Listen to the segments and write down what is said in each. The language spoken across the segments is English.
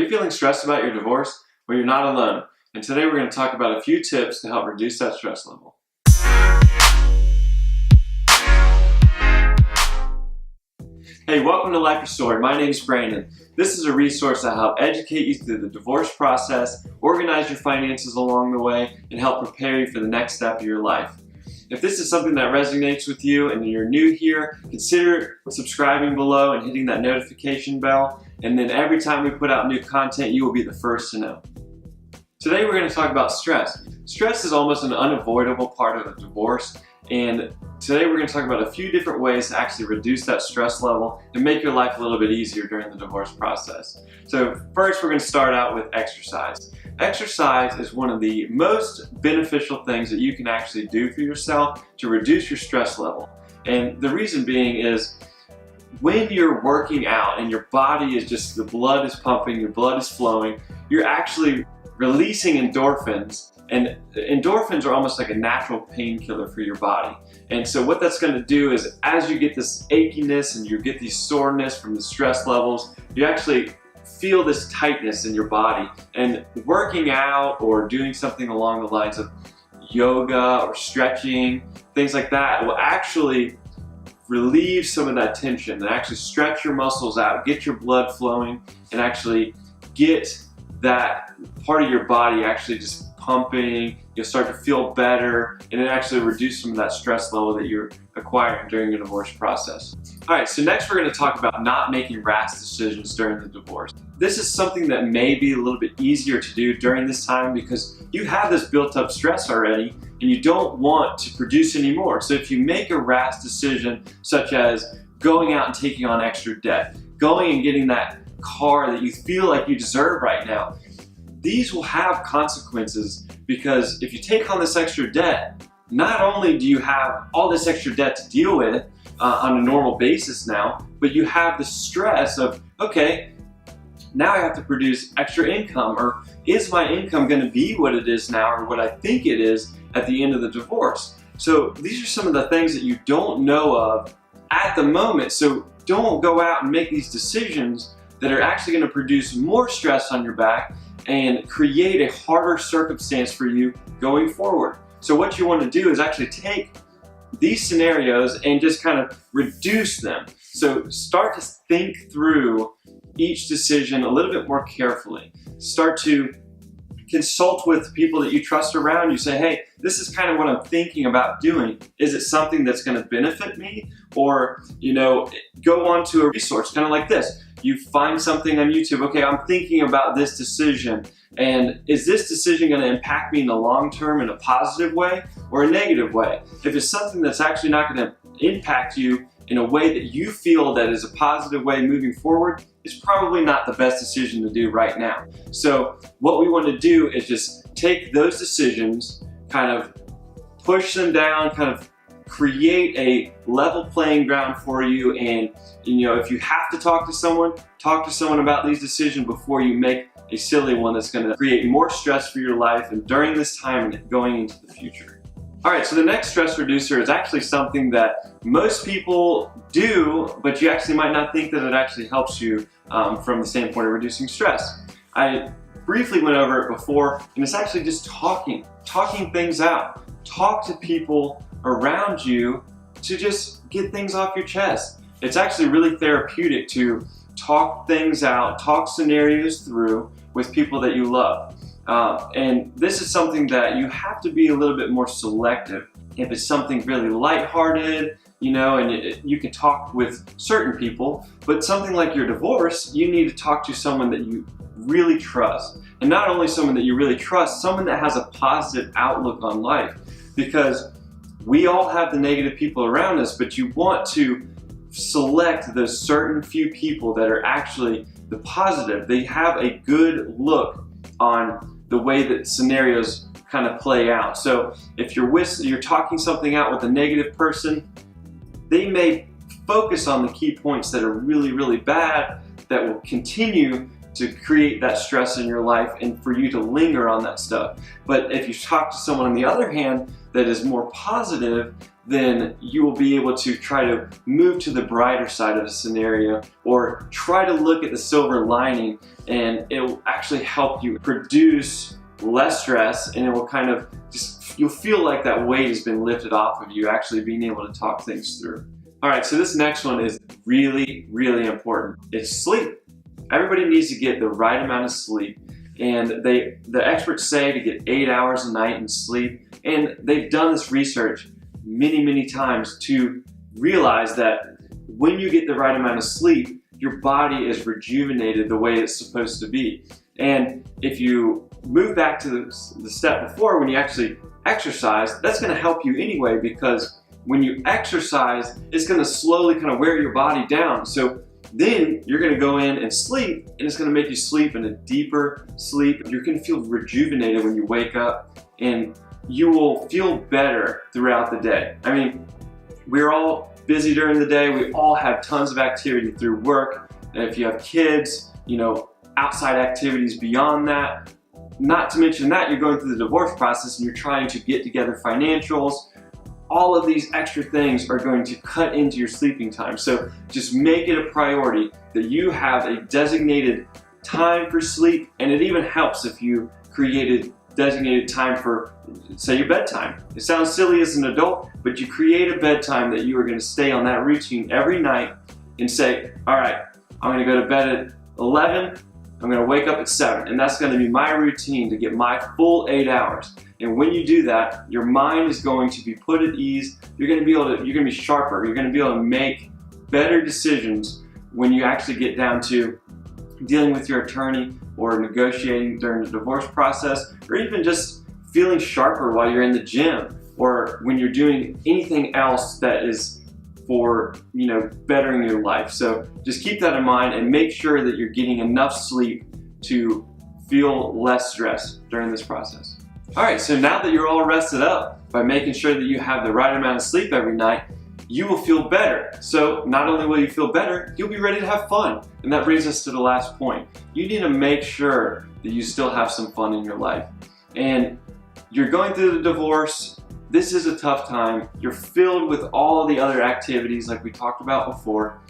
Are you feeling stressed about your divorce? Well, you're not alone. And today we're going to talk about a few tips to help reduce that stress level. Hey, welcome to Life Restored. My name is Brandon. This is a resource that helps educate you through the divorce process, organize your finances along the way, and help prepare you for the next step of your life. If this is something that resonates with you and you're new here, consider subscribing below and hitting that notification bell. And then every time we put out new content, you will be the first to know. Today we're going to talk about stress. Stress is almost an unavoidable part of a divorce. And today we're going to talk about a few different ways to actually reduce that stress level and make your life a little bit easier during the divorce process. So first we're going to start out with exercise. Exercise is one of the most beneficial things that you can actually do for yourself to reduce your stress level. And the reason being is when you're working out and your body is just, the blood is pumping, your blood is flowing, you're actually releasing endorphins. And endorphins are almost like a natural painkiller for your body. And so what that's going to do is as you get this achiness and you get these soreness from the stress levels, you actually feel this tightness in your body. And working out or doing something along the lines of yoga or stretching, things like that, will actually relieve some of that tension and actually stretch your muscles out, get your blood flowing, and actually get that part of your body actually just pumping. You'll start to feel better, and it actually reduce some of that stress level that you're acquiring during the divorce process. All right, so next we're going to talk about not making rash decisions during the divorce. This is something that may be a little bit easier to do during this time because you have this built up stress already and you don't want to produce any more. So if you make a rash decision such as going out and taking on extra debt, going and getting that car that you feel like you deserve right now, these will have consequences because if you take on this extra debt, not only do you have all this extra debt to deal with on a normal basis now, but you have the stress of, okay, now I have to produce extra income, or is my income going to be what it is now or what I think it is at the end of the divorce? So these are some of the things that you don't know of at the moment. So don't go out and make these decisions that are actually going to produce more stress on your back and create a harder circumstance for you going forward. So what you want to do is actually take these scenarios and just kind of reduce them. So start to think through each decision a little bit more carefully. Start to consult with people that you trust around you. Say, hey, this is kind of what I'm thinking about doing. Is it something that's going to benefit me? Or, go on to a resource kind of like this. You find something on YouTube. Okay, I'm thinking about this decision. And is this decision going to impact me in the long term in a positive way or a negative way? If it's something that's actually not going to impact you in a way that you feel that is a positive way moving forward, it's probably not the best decision to do right now. So what we want to do is just take those decisions, kind of push them down, kind of create a level playing ground for you. And if you have to talk to someone about these decisions before you make a silly one that's going to create more stress for your life and during this time and going into the future. All right, so the next stress reducer is actually something that most people do, but you actually might not think that it actually helps you from the standpoint of reducing stress. I briefly went over it before, and it's actually just talking things out. Talk to people around you to just get things off your chest. It's actually really therapeutic to talk things out, talk scenarios through with people that you love. And this is something that you have to be a little bit more selective. If it's something really lighthearted, and you can talk with certain people, but something like your divorce, you need to talk to someone that you really trust. And not only someone that you really trust, someone that has a positive outlook on life. Because we all have the negative people around us, but you want to select those certain few people that are actually the positive. They have a good look on the way that scenarios kind of play out. So if you're talking something out with a negative person, they may focus on the key points that are really, really bad that will continue to create that stress in your life and for you to linger on that stuff. But if you talk to someone on the other hand that is more positive, then you will be able to try to move to the brighter side of the scenario, or try to look at the silver lining, and it will actually help you produce less stress, and it will kind of just, you'll feel like that weight has been lifted off of you, actually being able to talk things through. All right, so this next one is really, really important. It's sleep. Everybody needs to get the right amount of sleep, and the experts say to get 8 hours a night in sleep, and they've done this research many times to realize that when you get the right amount of sleep, your body is rejuvenated the way it's supposed to be. And if you move back to the step before, when you actually exercise, that's going to help you anyway, because when you exercise, it's going to slowly kind of wear your body down. So then you're going to go in and sleep, and it's going to make you sleep in a deeper sleep. You're going to feel rejuvenated when you wake up, and you will feel better throughout the day. I mean, we're all busy during the day. We all have tons of activity through work. And if you have kids, you know, outside activities beyond that. Not to mention that you're going through the divorce process and you're trying to get together financials. All of these extra things are going to cut into your sleeping time. So just make it a priority that you have a designated time for sleep, and it even helps if you created designated time for, say, your bedtime. It sounds silly as an adult, but you create a bedtime that you are going to stay on that routine every night and say, all right, I'm going to go to bed at 11, I'm going to wake up at 7, and that's going to be my routine to get my full 8 hours. And when you do that, your mind is going to be put at ease. You're going to be sharper. You're going to be able to make better decisions when you actually get down to dealing with your attorney or negotiating during the divorce process, or even just feeling sharper while you're in the gym, or when you're doing anything else that is for, you know, bettering your life. So just keep that in mind and make sure that you're getting enough sleep to feel less stress during this process. All right, so now that you're all rested up by making sure that you have the right amount of sleep every night, you will feel better. So not only will you feel better, you'll be ready to have fun. And that brings us to the last point. You need to make sure that you still have some fun in your life. And you're going through the divorce. This is a tough time. You're filled with all the other activities like we talked about before,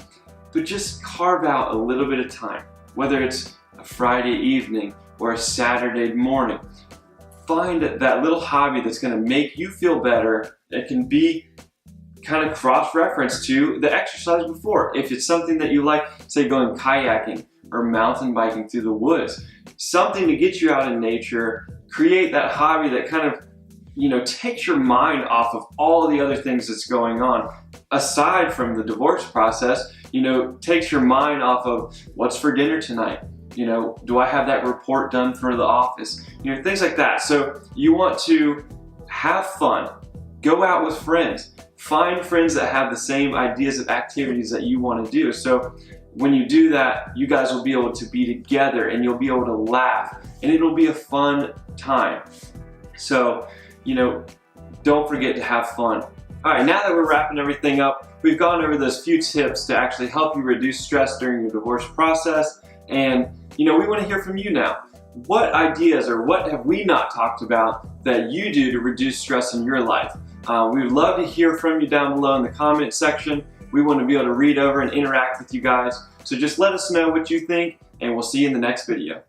but just carve out a little bit of time, whether it's a Friday evening or a Saturday morning. Find that little hobby that's going to make you feel better. It can be kind of cross-reference to the exercise before. If it's something that you like, say going kayaking or mountain biking through the woods, something to get you out in nature, create that hobby that kind of, you know, takes your mind off of all of the other things that's going on. Aside from the divorce process, you know, takes your mind off of what's for dinner tonight. You know, do I have that report done for the office? You know, things like that. So you want to have fun, go out with friends, find friends that have the same ideas of activities that you want to do. So when you do that, you guys will be able to be together and you'll be able to laugh, and it'll be a fun time. So, you know, don't forget to have fun. All right, now that we're wrapping everything up, we've gone over those few tips to actually help you reduce stress during your divorce process. And, you know, we want to hear from you now. What ideas or what have we not talked about that you do to reduce stress in your life? We would love to hear from you down below in the comment section. We want to be able to read over and interact with you guys. So just let us know what you think, and we'll see you in the next video.